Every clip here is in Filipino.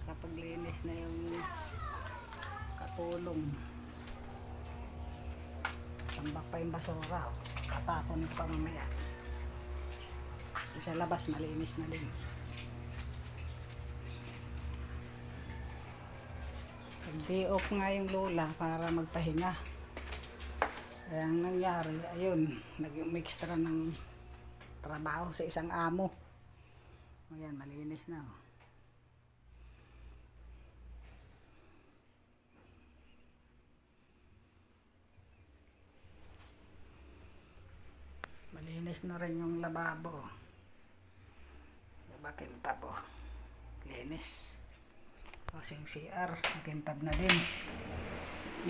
Nakapaglinis na yung katulong. Tambak pa yung basura. Tatapon pa mamaya. Sa labas malinis na din. Day off nga yung lola para magpahinga. Kaya ang nangyari, ayun, nag-extra ng trabaho sa isang amo. Ayan, malinis na. Malinis na rin yung lababo. Makintab po. Linis. Kasi yung CR, makintab na din.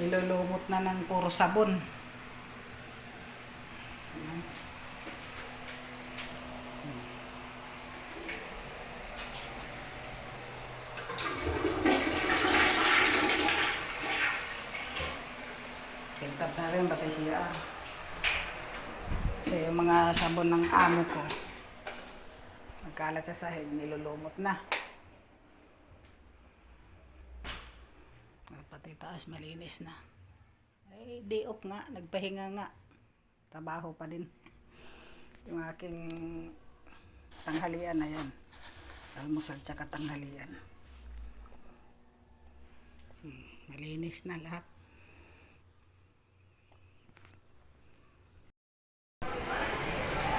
Nilulumot na ng puro sabon. Ayan. Kintab na rin batay CR. Kasi yung mga sabon ng amo ko, nagkalat sa sahig, nilulumot na. Pati taas, malinis na. Ay, day off nga, nagpahinga nga. Trabaho pa din. Yung aking tanghalian na yan. Almusal tsaka tanghalian. Malinis na lahat.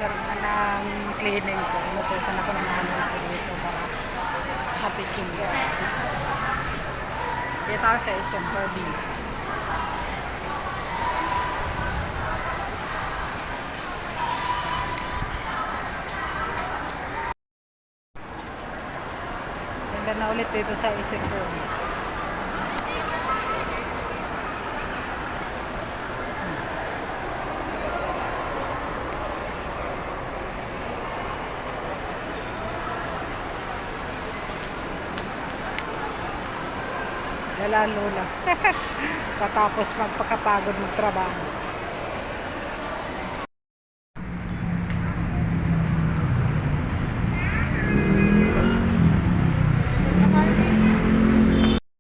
Karoon na ng cleaning ko. Inutusan ako ng ano ko dito para happy yung gas. Dito ako sa isang Herbie. Ganda na ulit dito sa isang Herbie. Lalo na. Tatapos magpakapagod ng trabaho.